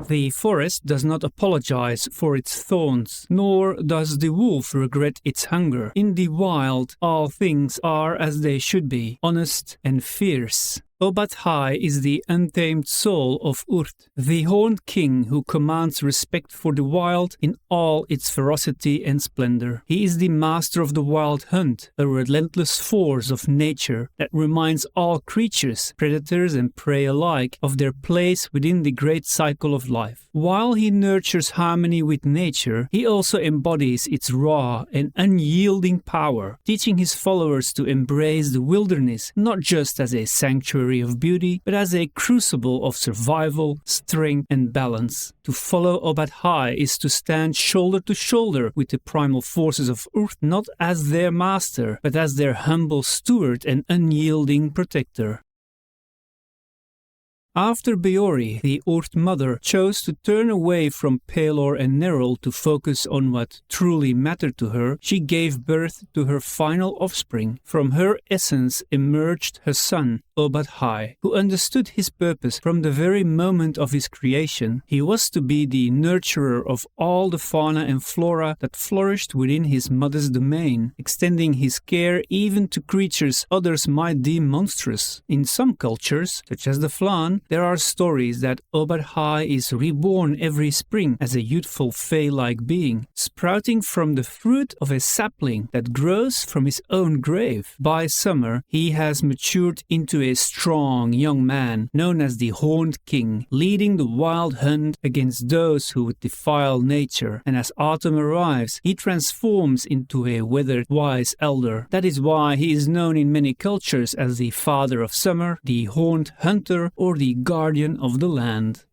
The forest does not apologize for its thorns, nor does the wolf regret its hunger. In the wild, all things are as they should be, honest and fierce. Obad-hai is the untamed soul of Oerth, the horned king who commands respect for the wild in all its ferocity and splendor. He is the master of the wild hunt, a relentless force of nature that reminds all creatures, predators and prey alike, of their place within the great cycle of life. While he nurtures harmony with nature, he also embodies its raw and unyielding power, teaching his followers to embrace the wilderness not just as a sanctuary of beauty, but as a crucible of survival, strength and balance. To follow Obad-hai is to stand shoulder to shoulder with the primal forces of Oerth, not as their master, but as their humble steward and unyielding protector. After Beori, the Oerth mother chose to turn away from Pelor and Nerul to focus on what truly mattered to her, she gave birth to her final offspring. From her essence emerged her son, Obad-hai, who understood his purpose from the very moment of his creation. He was to be the nurturer of all the fauna and flora that flourished within his mother's domain, extending his care even to creatures others might deem monstrous. In some cultures, such as the Flan, there are stories that Obad-hai is reborn every spring as a youthful fae-like being, sprouting from the fruit of a sapling that grows from his own grave. By summer, he has matured into a strong young man, known as the Horned King, leading the wild hunt against those who would defile nature, and as autumn arrives, he transforms into a weathered, wise elder. That is why he is known in many cultures as the Father of Summer, the Horned Hunter, or the Guardian of the Land.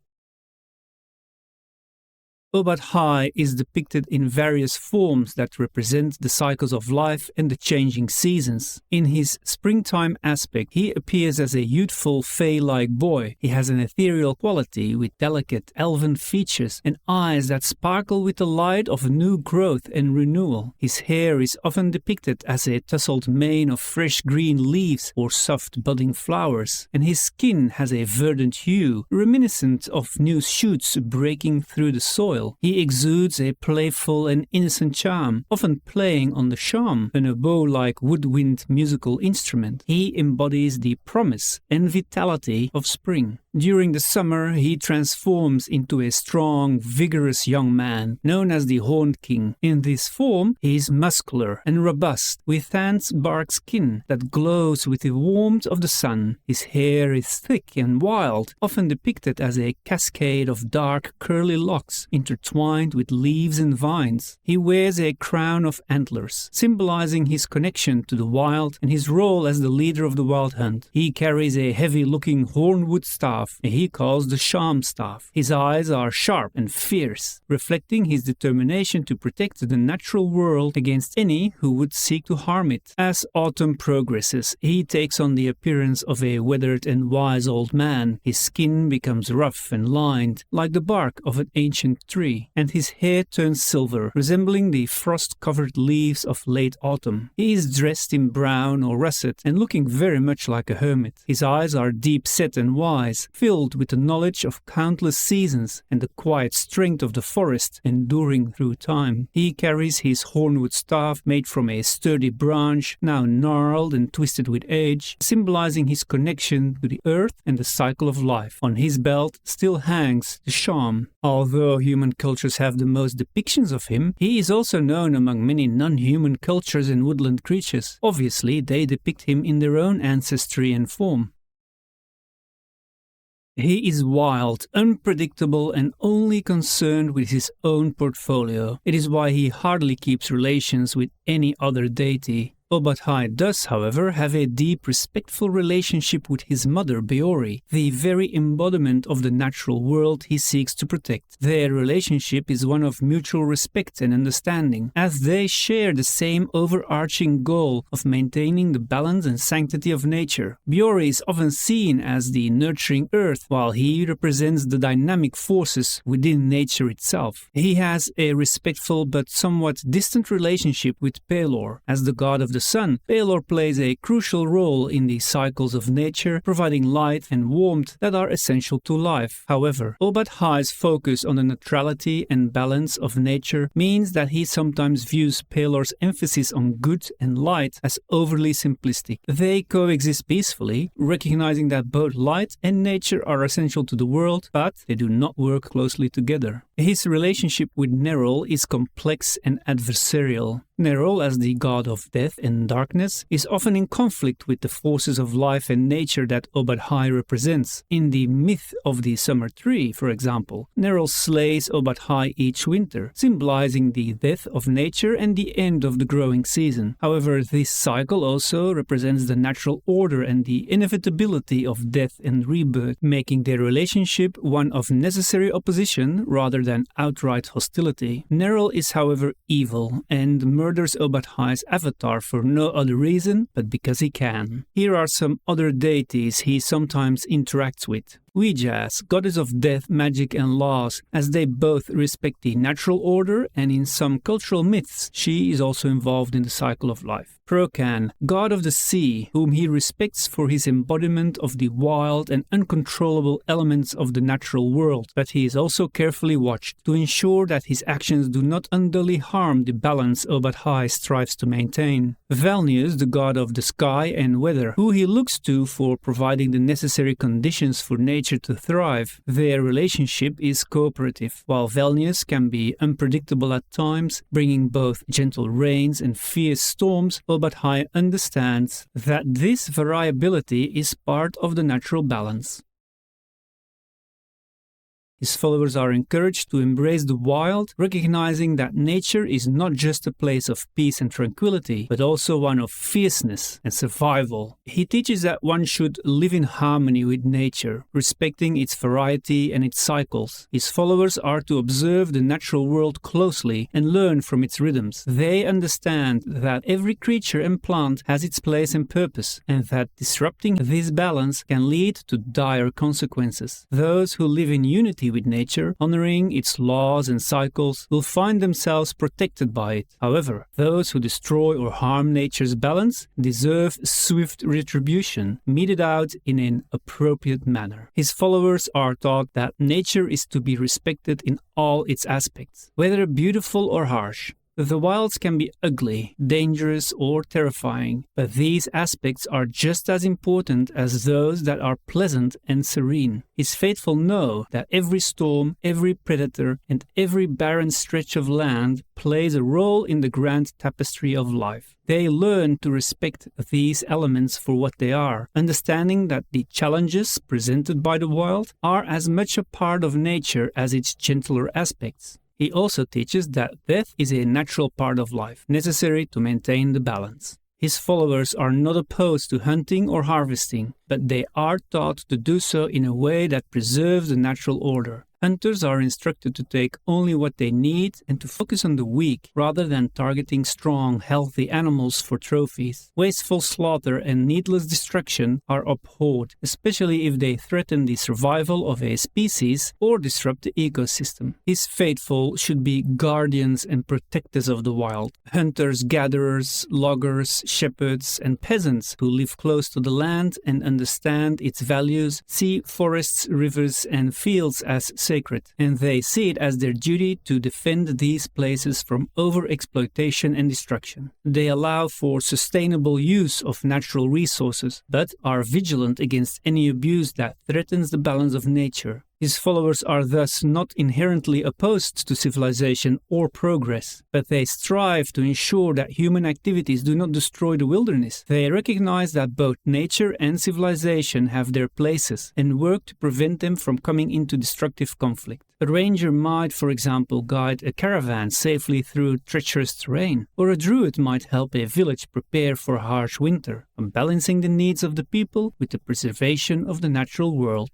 Obad-hai is depicted in various forms that represent the cycles of life and the changing seasons. In his springtime aspect, he appears as a youthful fae-like boy. He has an ethereal quality with delicate elven features and eyes that sparkle with the light of new growth and renewal. His hair is often depicted as a tousled mane of fresh green leaves or soft budding flowers, and his skin has a verdant hue, reminiscent of new shoots breaking through the soil. He exudes a playful and innocent charm, often playing on the sham, an oboe-like woodwind musical instrument. He embodies the promise and vitality of spring. During the summer, he transforms into a strong, vigorous young man, known as the Horned King. In this form, he is muscular and robust, with Than's bark skin that glows with the warmth of the sun. His hair is thick and wild, often depicted as a cascade of dark, curly locks intertwined with leaves and vines. He wears a crown of antlers, symbolizing his connection to the wild and his role as the leader of the wild hunt. He carries a heavy-looking hornwood staff he calls the sham staff. His eyes are sharp and fierce, reflecting his determination to protect the natural world against any who would seek to harm it. As autumn progresses, he takes on the appearance of a weathered and wise old man. His skin becomes rough and lined, like the bark of an ancient tree, and his hair turns silver, resembling the frost-covered leaves of late autumn. He is dressed in brown or russet and looking very much like a hermit. His eyes are deep-set and wise, filled with the knowledge of countless seasons and the quiet strength of the forest enduring through time. He carries his hornwood staff made from a sturdy branch, now gnarled and twisted with age, symbolizing his connection to the earth and the cycle of life. On his belt still hangs the sham. Although human cultures have the most depictions of him, he is also known among many non-human cultures and woodland creatures. Obviously, they depict him in their own ancestry and form. He is wild, unpredictable, and only concerned with his own portfolio. It is why he hardly keeps relations with any other deity. Obad-hai does, however, have a deep, respectful relationship with his mother, Beori, the very embodiment of the natural world he seeks to protect. Their relationship is one of mutual respect and understanding, as they share the same overarching goal of maintaining the balance and sanctity of nature. Beori is often seen as the nurturing earth, while he represents the dynamic forces within nature itself. He has a respectful but somewhat distant relationship with Pelor, as the god of the sun, Pelor plays a crucial role in the cycles of nature, providing light and warmth that are essential to life. However, Obad-hai's focus on the neutrality and balance of nature means that he sometimes views Pelor's emphasis on good and light as overly simplistic. They coexist peacefully, recognizing that both light and nature are essential to the world, but they do not work closely together. His relationship with Nerol is complex and adversarial. Nerol, as the god of death and darkness, is often in conflict with the forces of life and nature that Obad-hai represents. In the myth of the summer tree, for example, Nerol slays Obad-hai each winter, symbolizing the death of nature and the end of the growing season. However, this cycle also represents the natural order and the inevitability of death and rebirth, making their relationship one of necessary opposition rather than outright hostility. Nerol is, however, evil and murders Obad-hai's avatar for no other reason but because he can. Here are some other deities he sometimes interacts with. Ouijas, goddess of death, magic and laws, as they both respect the natural order, and in some cultural myths she is also involved in the cycle of life. Procan, god of the sea, whom he respects for his embodiment of the wild and uncontrollable elements of the natural world, but he is also carefully watched to ensure that his actions do not unduly harm the balance Obad-hai strives to maintain. Valnius, the god of the sky and weather, who he looks to for providing the necessary conditions for nature to thrive. Their relationship is cooperative. While Valnius can be unpredictable at times, bringing both gentle rains and fierce storms, Obad-hai understands that this variability is part of the natural balance. His followers are encouraged to embrace the wild, recognizing that nature is not just a place of peace and tranquility, but also one of fierceness and survival. He teaches that one should live in harmony with nature, respecting its variety and its cycles. His followers are to observe the natural world closely and learn from its rhythms. They understand that every creature and plant has its place and purpose, and that disrupting this balance can lead to dire consequences. Those who live in unity with nature, honoring its laws and cycles, will find themselves protected by it. However, those who destroy or harm nature's balance deserve swift retribution, meted out in an appropriate manner. His followers are taught that nature is to be respected in all its aspects, whether beautiful or harsh. The wilds can be ugly, dangerous, or terrifying, but these aspects are just as important as those that are pleasant and serene. His faithful know that every storm, every predator, and every barren stretch of land plays a role in the grand tapestry of life. They learn to respect these elements for what they are, understanding that the challenges presented by the wild are as much a part of nature as its gentler aspects. He also teaches that death is a natural part of life, necessary to maintain the balance. His followers are not opposed to hunting or harvesting, but they are taught to do so in a way that preserves the natural order. Hunters are instructed to take only what they need and to focus on the weak rather than targeting strong, healthy animals for trophies. Wasteful slaughter and needless destruction are abhorred, especially if they threaten the survival of a species or disrupt the ecosystem. His faithful should be guardians and protectors of the wild. Hunters, gatherers, loggers, shepherds, and peasants who live close to the land and understand its values see forests, rivers, and fields as sacred, and they see it as their duty to defend these places from overexploitation and destruction. They allow for sustainable use of natural resources, but are vigilant against any abuse that threatens the balance of nature. His followers are thus not inherently opposed to civilization or progress, but they strive to ensure that human activities do not destroy the wilderness. They recognize that both nature and civilization have their places and work to prevent them from coming into destructive conflict. A ranger might, for example, guide a caravan safely through treacherous terrain, or a druid might help a village prepare for a harsh winter, balancing the needs of the people with the preservation of the natural world.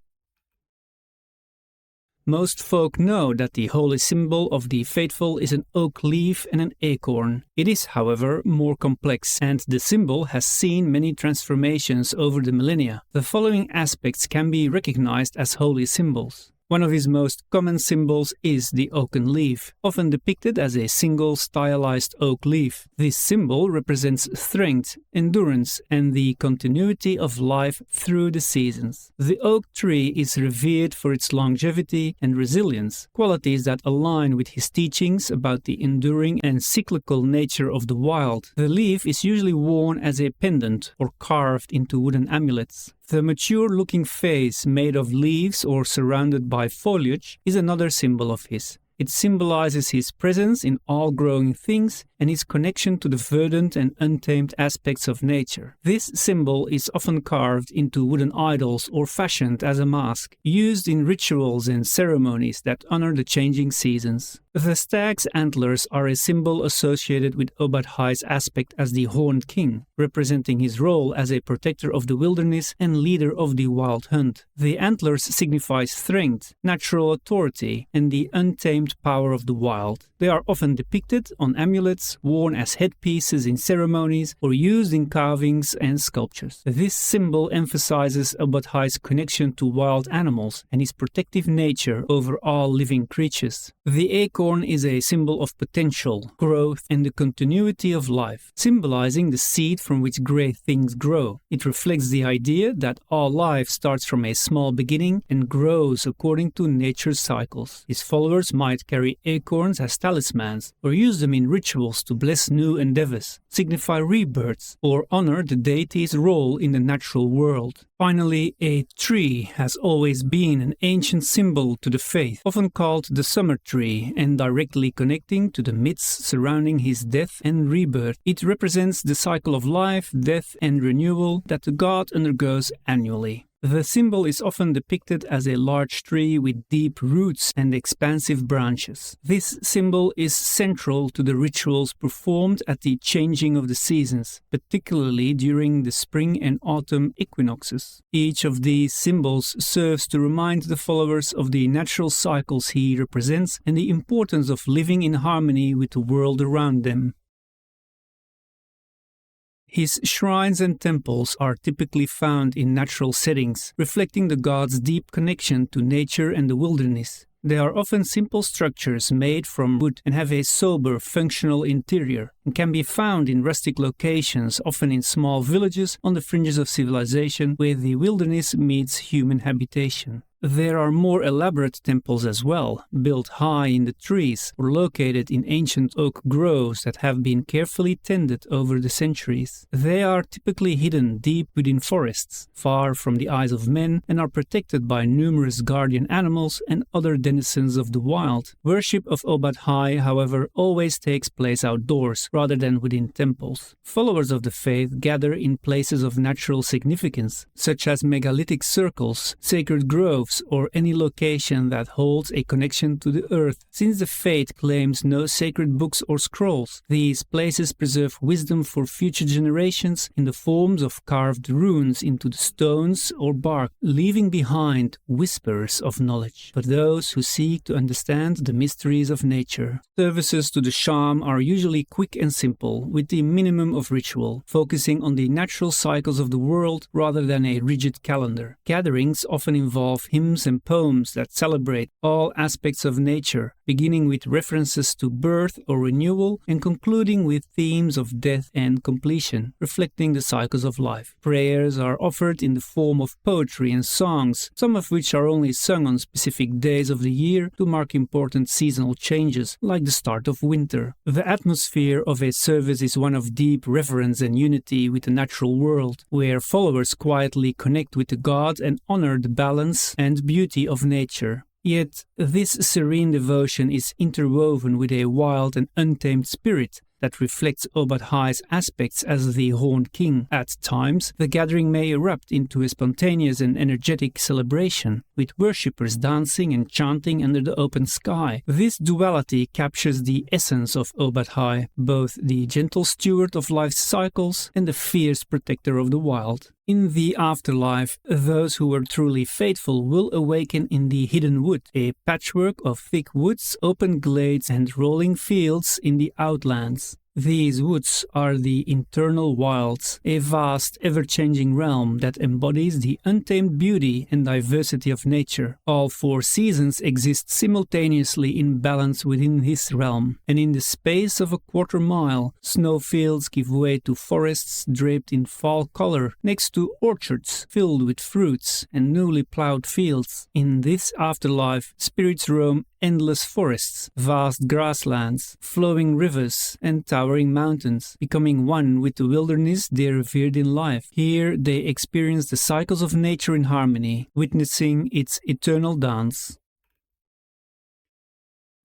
Most folk know that the holy symbol of the faithful is an oak leaf and an acorn. It is, however, more complex, and the symbol has seen many transformations over the millennia. The following aspects can be recognized as holy symbols. One of his most common symbols is the oaken leaf, often depicted as a single stylized oak leaf. This symbol represents strength, endurance, and the continuity of life through the seasons. The oak tree is revered for its longevity and resilience, qualities that align with his teachings about the enduring and cyclical nature of the wild. The leaf is usually worn as a pendant or carved into wooden amulets. The mature-looking face made of leaves or surrounded by foliage is another symbol of his. It symbolizes his presence in all growing things and his connection to the verdant and untamed aspects of nature. This symbol is often carved into wooden idols or fashioned as a mask, used in rituals and ceremonies that honor the changing seasons. The stag's antlers are a symbol associated with Obad-hai's aspect as the Horned King, representing his role as a protector of the wilderness and leader of the wild hunt. The antlers signify strength, natural authority, and the untamed power of the wild. They are often depicted on amulets, worn as headpieces in ceremonies, or used in carvings and sculptures. This symbol emphasizes Obad-hai's connection to wild animals and his protective nature over all living creatures. The acorn is a symbol of potential, growth, and the continuity of life, symbolizing the seed from which great things grow. It reflects the idea that all life starts from a small beginning and grows according to nature's cycles. His followers might carry acorns as talismans, or use them in rituals to bless new endeavors, signify rebirths, or honor the deity's role in the natural world. Finally, a tree has always been an ancient symbol to the faith, often called the summer tree, and directly connecting to the myths surrounding his death and rebirth. It represents the cycle of life, death, and renewal that the god undergoes annually. The symbol is often depicted as a large tree with deep roots and expansive branches. This symbol is central to the rituals performed at the changing of the seasons, particularly during the spring and autumn equinoxes. Each of these symbols serves to remind the followers of the natural cycles he represents and the importance of living in harmony with the world around them. His shrines and temples are typically found in natural settings, reflecting the god's deep connection to nature and the wilderness. They are often simple structures made from wood and have a sober, functional interior, and can be found in rustic locations, often in small villages on the fringes of civilization where the wilderness meets human habitation. There are more elaborate temples as well, built high in the trees or located in ancient oak groves that have been carefully tended over the centuries. They are typically hidden deep within forests, far from the eyes of men, and are protected by numerous guardian animals and other denizens of the wild. Worship of Obad-hai, however, always takes place outdoors rather than within temples. Followers of the faith gather in places of natural significance, such as megalithic circles, sacred groves, or any location that holds a connection to the earth. Since the faith claims no sacred books or scrolls, these places preserve wisdom for future generations in the forms of carved runes into the stones or bark, leaving behind whispers of knowledge for those who seek to understand the mysteries of nature. Services to the sham are usually quick and simple, with the minimum of ritual, focusing on the natural cycles of the world rather than a rigid calendar. Gatherings often involve hymns and poems that celebrate all aspects of nature, beginning with references to birth or renewal and concluding with themes of death and completion, reflecting the cycles of life. Prayers are offered in the form of poetry and songs, some of which are only sung on specific days of the year to mark important seasonal changes, like the start of winter. The atmosphere of a service is one of deep reverence and unity with the natural world, where followers quietly connect with the god and honor the balance and beauty of nature. Yet, this serene devotion is interwoven with a wild and untamed spirit that reflects Obad-hai's aspects as the Horned King. At times, the gathering may erupt into a spontaneous and energetic celebration, with worshippers dancing and chanting under the open sky. This duality captures the essence of Obad-hai, both the gentle steward of life's cycles and the fierce protector of the wild. In the afterlife, those who were truly faithful will awaken in the hidden wood, a patchwork of thick woods, open glades, and rolling fields in the outlands. These woods are the internal wilds, a vast, ever-changing realm that embodies the untamed beauty and diversity of nature. All 4 seasons exist simultaneously in balance within this realm, and in the space of a quarter mile, snowfields give way to forests draped in fall color next to orchards filled with fruits and newly plowed fields. In this afterlife, spirits roam endless forests, vast grasslands, flowing rivers, and towering mountains, becoming one with the wilderness they revered in life. Here they experience the cycles of nature in harmony, witnessing its eternal dance.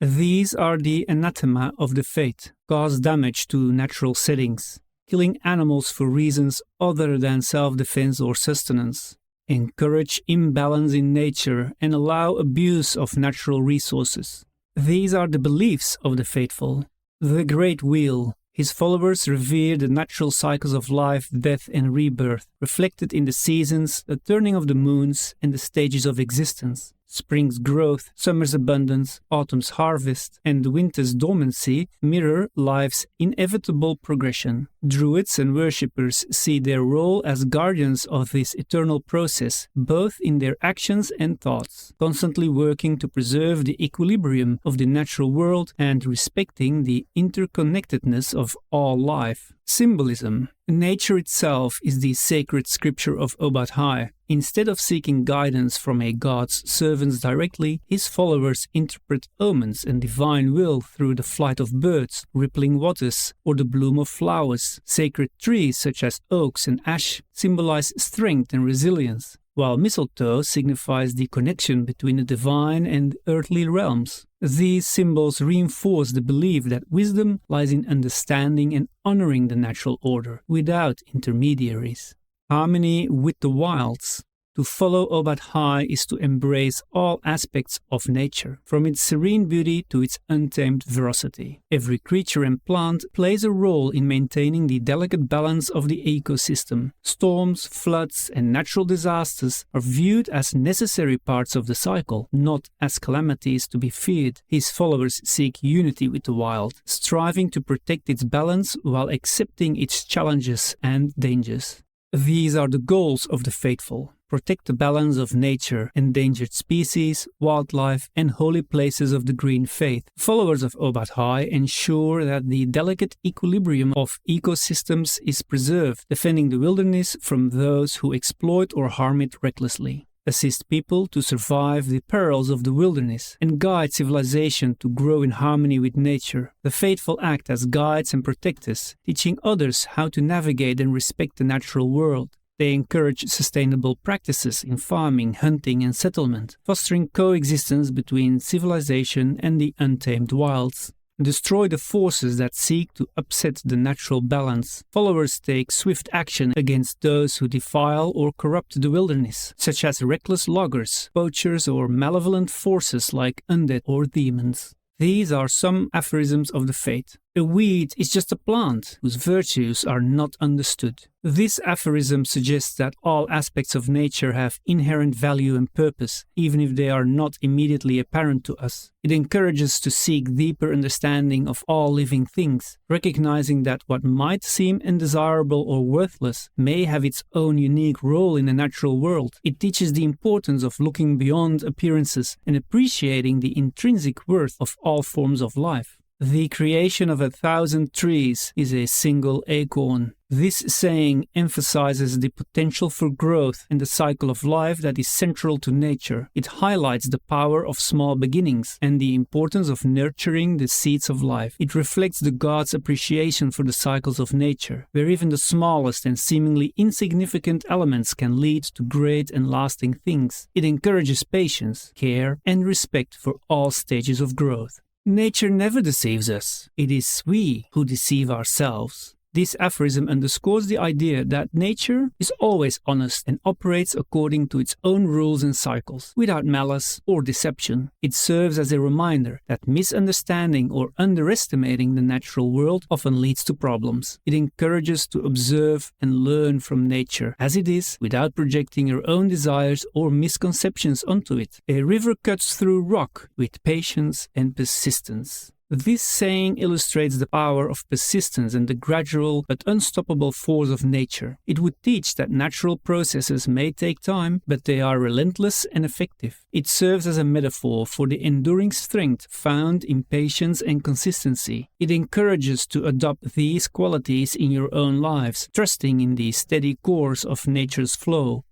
These are the anathema of the fate, cause damage to natural settings, killing animals for reasons other than self-defense or sustenance, encourage imbalance in nature, and allow abuse of natural resources. These are the beliefs of the faithful. The Great Wheel. His followers revere the natural cycles of life, death, and rebirth, reflected in the seasons, the turning of the moons, and the stages of existence. Spring's growth, summer's abundance, autumn's harvest, and winter's dormancy mirror life's inevitable progression. Druids and worshippers see their role as guardians of this eternal process, both in their actions and thoughts, constantly working to preserve the equilibrium of the natural world and respecting the interconnectedness of all life. Symbolism. Nature itself is the sacred scripture of Obad-hai. Instead of seeking guidance from a god's servants directly, his followers interpret omens and divine will through the flight of birds, rippling waters, or the bloom of flowers. Sacred trees such as oaks and ash symbolize strength and resilience, while mistletoe signifies the connection between the divine and earthly realms. These symbols reinforce the belief that wisdom lies in understanding and honoring the natural order, without intermediaries. Harmony with the wilds. To follow Obad-hai is to embrace all aspects of nature, from its serene beauty to its untamed ferocity. Every creature and plant plays a role in maintaining the delicate balance of the ecosystem. Storms, floods, and natural disasters are viewed as necessary parts of the cycle, not as calamities to be feared. His followers seek unity with the wild, striving to protect its balance while accepting its challenges and dangers. These are the goals of the faithful. Protect the balance of nature, endangered species, wildlife, and holy places of the green faith. Followers of Obad-hai ensure that the delicate equilibrium of ecosystems is preserved, defending the wilderness from those who exploit or harm it recklessly. Assist people to survive the perils of the wilderness, and guide civilization to grow in harmony with nature. The faithful act as guides and protectors, teaching others how to navigate and respect the natural world. They encourage sustainable practices in farming, hunting, and settlement, fostering coexistence between civilization and the untamed wilds. Destroy the forces that seek to upset the natural balance. Followers take swift action against those who defile or corrupt the wilderness, such as reckless loggers, poachers, or malevolent forces like undead or demons. These are some aphorisms of the faith. A weed is just a plant whose virtues are not understood. This aphorism suggests that all aspects of nature have inherent value and purpose, even if they are not immediately apparent to us. It encourages to seek deeper understanding of all living things, recognizing that what might seem undesirable or worthless may have its own unique role in the natural world. It teaches the importance of looking beyond appearances and appreciating the intrinsic worth of all forms of life. The creation of 1,000 trees is a single acorn. This saying emphasizes the potential for growth and the cycle of life that is central to nature. It highlights the power of small beginnings and the importance of nurturing the seeds of life. It reflects the God's appreciation for the cycles of nature, where even the smallest and seemingly insignificant elements can lead to great and lasting things. It encourages patience, care, and respect for all stages of growth. Nature never deceives us. It is we who deceive ourselves. This aphorism underscores the idea that nature is always honest and operates according to its own rules and cycles, without malice or deception. It serves as a reminder that misunderstanding or underestimating the natural world often leads to problems. It encourages to observe and learn from nature as it is, without projecting your own desires or misconceptions onto it. A river cuts through rock with patience and persistence. This saying illustrates the power of persistence and the gradual but unstoppable force of nature. It would teach that natural processes may take time, but they are relentless and effective. It serves as a metaphor for the enduring strength found in patience and consistency. It encourages to adopt these qualities in your own lives, trusting in the steady course of nature's flow.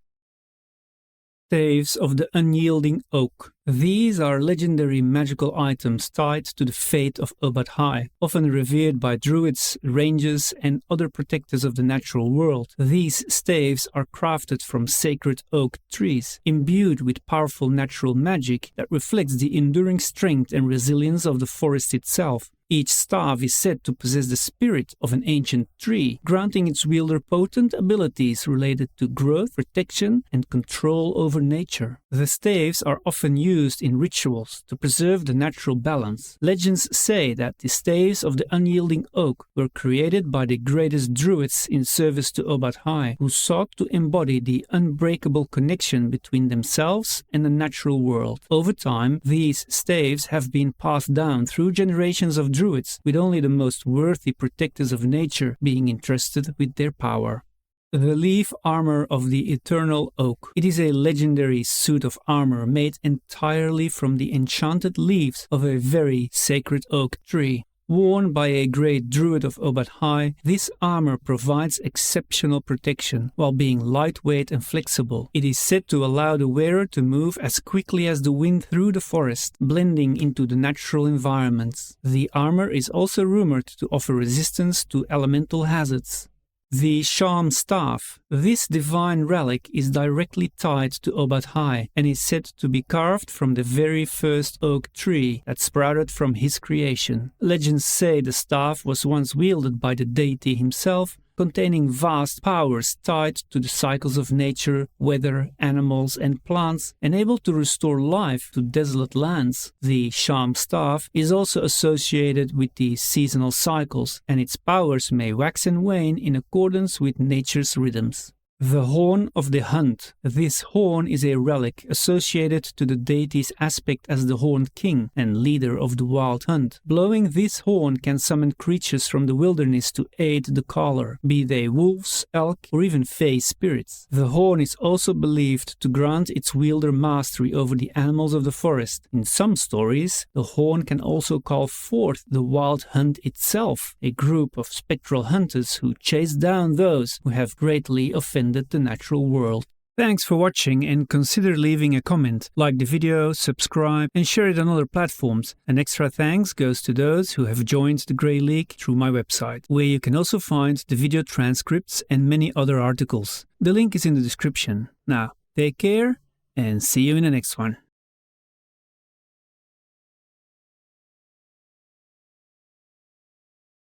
Staves of the Unyielding Oak. These are legendary magical items tied to the fate of Obad-hai, often revered by druids, rangers, and other protectors of the natural world. These staves are crafted from sacred oak trees, imbued with powerful natural magic that reflects the enduring strength and resilience of the forest itself. Each staff is said to possess the spirit of an ancient tree, granting its wielder potent abilities related to growth, protection, and control over nature. The staves are often used in rituals to preserve the natural balance. Legends say that the staves of the Unyielding Oak were created by the greatest druids in service to Obad-hai, who sought to embody the unbreakable connection between themselves and the natural world. Over time, these staves have been passed down through generations of druids, with only the most worthy protectors of nature being entrusted with their power. The Leaf Armor of the Eternal Oak. It is a legendary suit of armor made entirely from the enchanted leaves of a very sacred oak tree. Worn by a great druid of Obad-hai, this armor provides exceptional protection while being lightweight and flexible. It is said to allow the wearer to move as quickly as the wind through the forest, blending into the natural environments. The armor is also rumored to offer resistance to elemental hazards. The Charm Staff. This divine relic is directly tied to Obad-hai and is said to be carved from the very first oak tree that sprouted from his creation. Legends say the staff was once wielded by the deity himself, containing vast powers tied to the cycles of nature, weather, animals, and plants, and able to restore life to desolate lands. The Charm Staff is also associated with the seasonal cycles, and its powers may wax and wane in accordance with nature's rhythms. The Horn of the Hunt. This horn is a relic associated to the deity's aspect as the Horned King and leader of the wild hunt. Blowing this horn can summon creatures from the wilderness to aid the caller, be they wolves, elk, or even fey spirits. The horn is also believed to grant its wielder mastery over the animals of the forest. In some stories, the horn can also call forth the wild hunt itself, a group of spectral hunters who chase down those who have greatly offended the natural world. Thanks for watching, and consider leaving a comment, like the video, subscribe, and share it on other platforms. An extra thanks goes to those who have joined the Grey League through my website, where you can also find the video transcripts and many other articles. The link is in the description. Now, take care and see you in the next one.